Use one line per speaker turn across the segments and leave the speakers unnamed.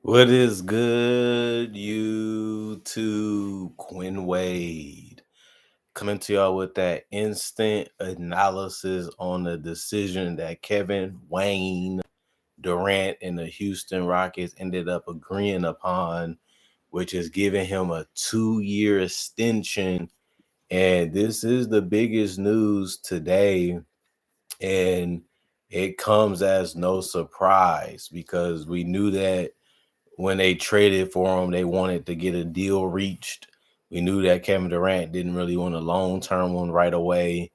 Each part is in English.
What is good, YouTube? Quinn Wade coming to y'all with that instant analysis on the decision that Kevin Wayne Durant and the Houston Rockets ended up agreeing upon, which is giving him a 2-year extension. And this is the biggest news today. And it comes as no surprise because we knew that when they traded for him, they wanted to get a deal reached. We knew that Kevin Durant didn't really want a long-term one right away.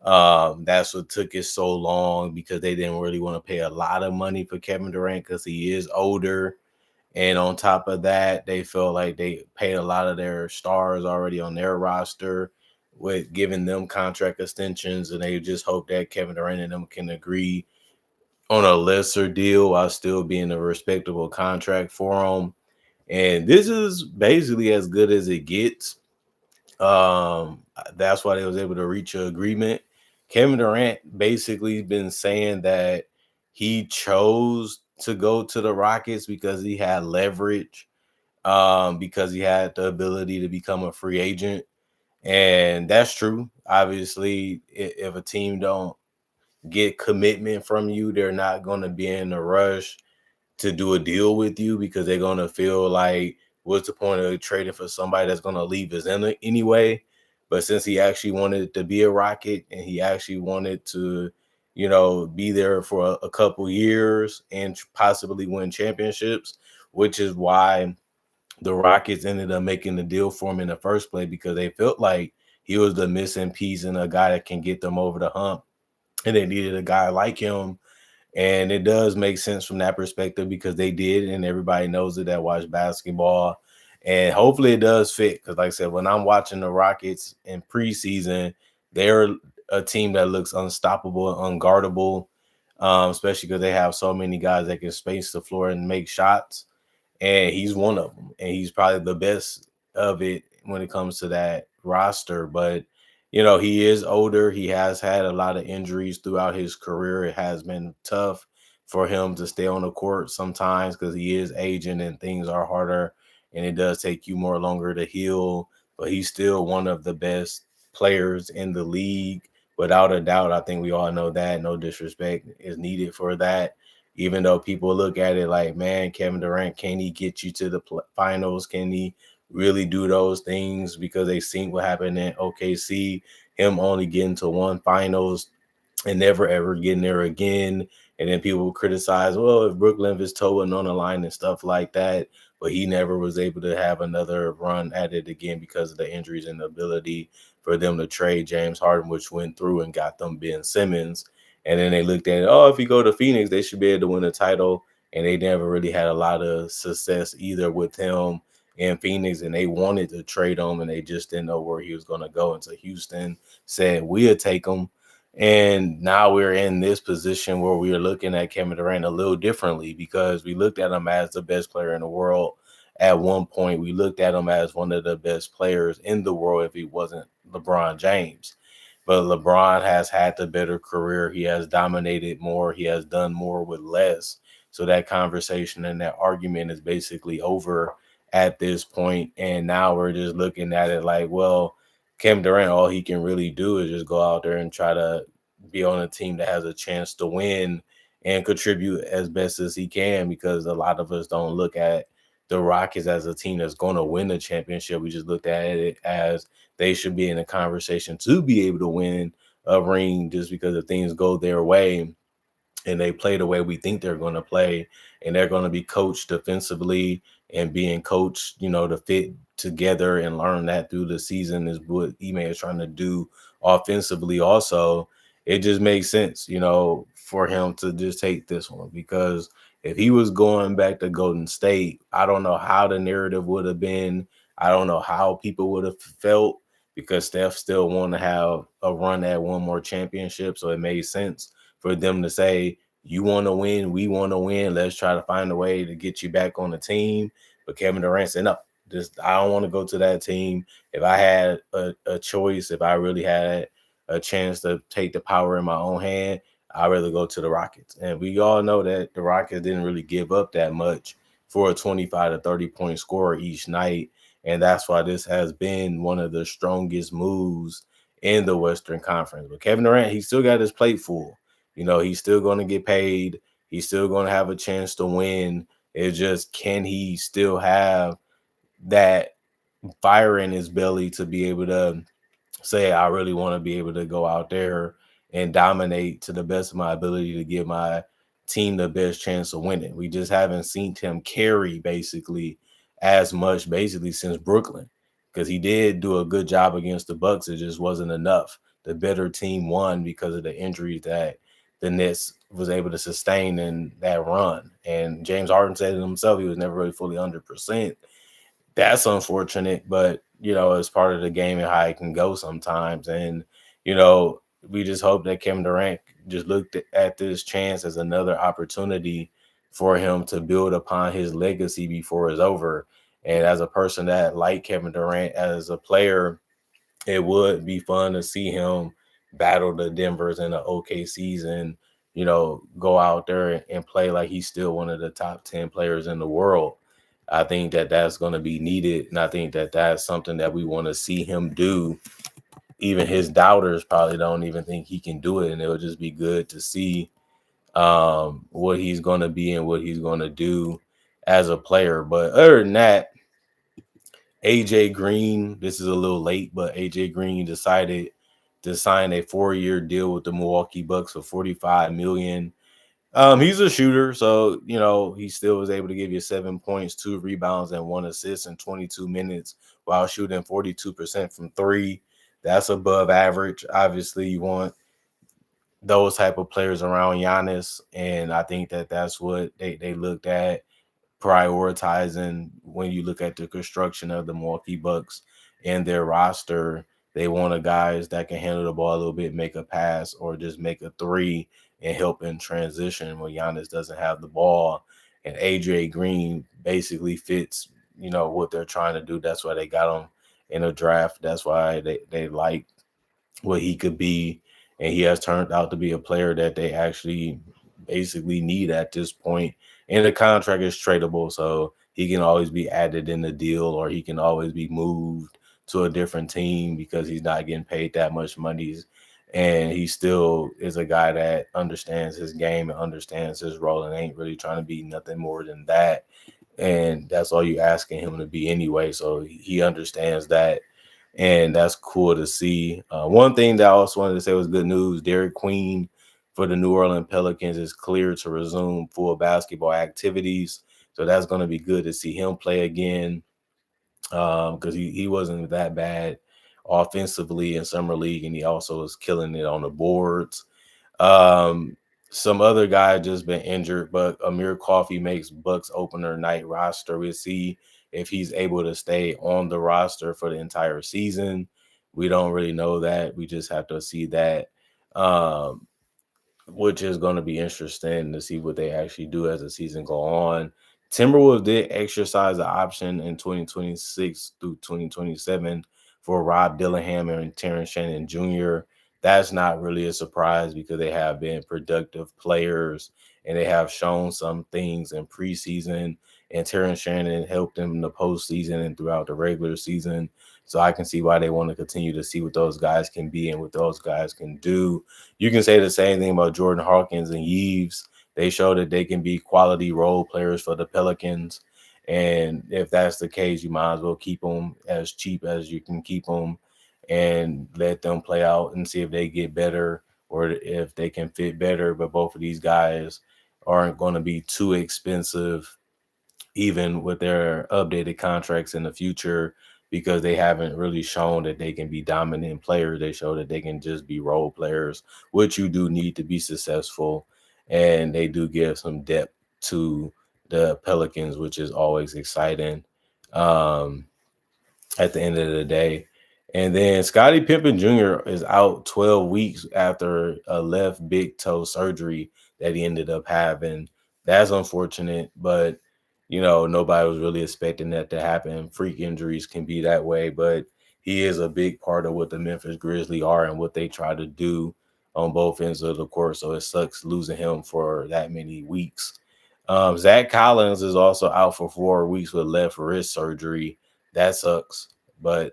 That's what took it so long because they didn't really want to pay a lot of money for Kevin Durant because he is older. And on top of that, they felt like they paid a lot of their stars already on their roster with giving them contract extensions. And they just hope that Kevin Durant and them can agree on a lesser deal while still being a respectable contract for them. And this is basically as good as it gets. That's why they was able to reach an agreement. Kevin Durant basically been saying that he chose to go to the Rockets because he had leverage, because he had the ability to become a free agent. And that's true. Obviously, if a team don't get commitment from you, they're not going to be in a rush to do a deal with you because they're going to feel like, what's the point of trading for somebody that's going to leave us in it anyway? But since he actually wanted to be a Rocket and he actually wanted to, be there for a couple years and possibly win championships, which is why the Rockets ended up making the deal for him in the first place because they felt like he was the missing piece and a guy that can get them over the hump. And they needed a guy like him, and it does make sense from that perspective because they did, and everybody knows it that watch basketball. And hopefully it does fit. Because, like I said, when I'm watching the Rockets in preseason, they're a team that looks unstoppable and unguardable, especially because they have so many guys that can space the floor and make shots, and he's one of them, and he's probably the best of it when it comes to that roster. But he is older. He has had a lot of injuries throughout his career. It has been tough for him to stay on the court sometimes because he is aging and things are harder, and it does take you more longer to heal. But he's still one of the best players in the league, without a doubt. I think we all know that. No disrespect is needed for that, even though people look at it like, man, Kevin Durant, can he get you to the finals? Can he really do those things? Because they seen what happened in OKC, him only getting to one finals and never ever getting there again. And then people criticize, well, if Brooklyn was towing on the line and stuff like that, but he never was able to have another run at it again because of the injuries and the ability for them to trade James Harden, which went through and got them Ben Simmons. And then they looked at it, oh, if you go to Phoenix, they should be able to win a title. And they never really had a lot of success either with him in Phoenix, and they wanted to trade him, and they just didn't know where he was going to go. And so Houston said, we'll take him. And now we're in this position where we are looking at Kevin Durant a little differently because we looked at him as the best player in the world at one point. We looked at him as one of the best players in the world if he wasn't LeBron James. But LeBron has had the better career. He has dominated more. He has done more with less. So that conversation and that argument is basically over at this point. And now we're just looking at it like, well, Kevin Durant, all he can really do is just go out there and try to be on a team that has a chance to win and contribute as best as he can, because a lot of us don't look at the Rockets as a team that's going to win the championship. We just looked at it as they should be in a conversation to be able to win a ring just because if things go their way and they play the way we think they're going to play, and they're going to be coached defensively and being coached, to fit together and learn that through the season is what Ime is trying to do offensively. Also, it just makes sense, for him to just take this one, because if he was going back to Golden State, I don't know how the narrative would have been. I don't know how people would have felt, because Steph still want to have a run at one more championship. So it made sense for them to say, you want to win, we want to win. Let's try to find a way to get you back on the team. But Kevin Durant said, no, I don't want to go to that team. If I had a choice, if I really had a chance to take the power in my own hand, I'd rather go to the Rockets. And we all know that the Rockets didn't really give up that much for a 25 to 30 point scorer each night. And that's why this has been one of the strongest moves in the Western Conference. But Kevin Durant, he still got his plate full. He's still going to get paid. He's still going to have a chance to win. It's just, can he still have that fire in his belly to be able to say, I really want to be able to go out there and dominate to the best of my ability to give my team the best chance of winning. We just haven't seen him carry basically as much basically since Brooklyn, because he did do a good job against the Bucks. It just wasn't enough. The better team won because of the injuries that the Nets was able to sustain in that run. And James Harden said it himself, he was never really fully 100%. That's unfortunate, but it's part of the game and how it can go sometimes. And you know, we just hope that Kevin Durant just looked at this chance as another opportunity for him to build upon his legacy before it's over. And as a person that like Kevin Durant as a player, it would be fun to see him battle the Denvers and the OKCs and go out there and play like he's still one of the top 10 players in the world. I think that that's going to be needed, and I think that that's something that we want to see him do. Even his doubters probably don't even think he can do it, and it'll just be good to see what he's going to be and what he's going to do as a player. But other than that, AJ Green, this is a little late, but AJ Green decided to sign a 4-year deal with the Milwaukee Bucks for $45 million. He's a shooter, so he still was able to give you 7 points, 2 rebounds, and 1 assist in 22 minutes while shooting 42% from three. That's above average. Obviously, you want those type of players around Giannis, and I think that that's what they looked at prioritizing when you look at the construction of the Milwaukee Bucks and their roster. They wanted guys that can handle the ball a little bit, make a pass, or just make a three and help in transition when Giannis doesn't have the ball. And AJ Green basically fits, what they're trying to do. That's why they got him in a draft. That's why they like what he could be. And he has turned out to be a player that they actually basically need at this point. And the contract is tradable, so he can always be added in the deal, or he can always be moved to a different team because he's not getting paid that much money. And he still is a guy that understands his game and understands his role and ain't really trying to be nothing more than that. And that's all you asking him to be anyway. So he understands that, and that's cool to see. One thing that I also wanted to say was good news. Derek Queen for the New Orleans Pelicans is cleared to resume full basketball activities. So that's going to be good to see him play again, because he wasn't that bad offensively in summer league, and he also was killing it on the boards. Um, some other guy just been injured, but Amir Coffey makes Bucks opener night roster. We'll see if he's able to stay on the roster for the entire season. We don't really know that. We just have to see that. Which is going to be interesting to see what they actually do as the season go on. Timberwolves did exercise the option in 2026 through 2027 for Rob Dillingham and Terrence Shannon Jr. That's not really a surprise because they have been productive players and they have shown some things in preseason. And Terrence Shannon helped them in the postseason and throughout the regular season. So I can see why they want to continue to see what those guys can be and what those guys can do. You can say the same thing about Jordan Hawkins and Yves. They show that they can be quality role players for the Pelicans. And if that's the case, you might as well keep them as cheap as you can keep them and let them play out and see if they get better or if they can fit better. But both of these guys aren't going to be too expensive, even with their updated contracts in the future, because they haven't really shown that they can be dominant players. They show that they can just be role players, which you do need to be successful. And they do give some depth to the Pelicans, which is always exciting. Um, at the end of the day. And then Scottie Pippen Jr. is out 12 weeks after a left big toe surgery that he ended up having. That's unfortunate, but nobody was really expecting that to happen. Freak injuries can be that way, but he is a big part of what the Memphis Grizzlies are and what they try to do on both ends of the court. So it sucks losing him for that many weeks. Zach Collins is also out for 4 weeks with left wrist surgery. That sucks, but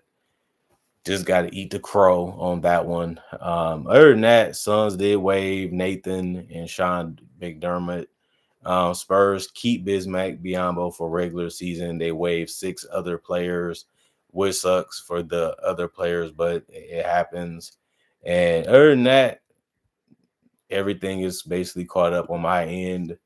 just got to eat the crow on that one. Other than that, Suns did waive Nathan and Sean McDermott. Spurs keep Bismack Biyombo for regular season. They waived 6 other players, which sucks for the other players, but it happens. And other than that, everything is basically caught up on my end.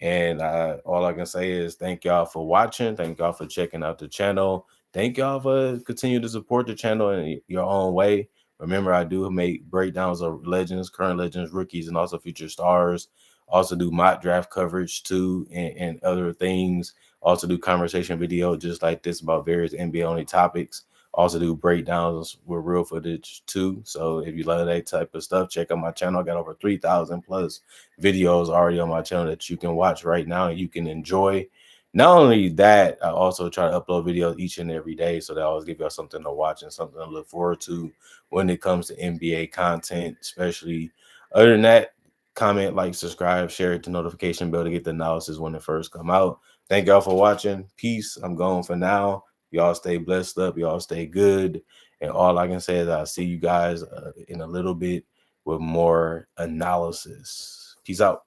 And all I can say is thank y'all for watching. Thank y'all for checking out the channel. Thank y'all for continue to support the channel in your own way. Remember, I do make breakdowns of legends, current legends, rookies, and also future stars. Also do mock draft coverage too, and other things. Also do conversation video just like this about various NBA only topics. Also do breakdowns with real footage too. So if you love that type of stuff, check out my channel. I got over 3,000 plus videos already on my channel that you can watch right now and you can enjoy. Not only that, I also try to upload videos each and every day, so that I always give y'all something to watch and something to look forward to when it comes to NBA content, especially. Other than that, comment, like, subscribe, share it, the notification bell to get the analysis when it first come out. Thank y'all for watching. Peace. I'm going for now. Y'all stay blessed up. Y'all stay good. And all I can say is I'll see you guys in a little bit with more analysis. Peace out.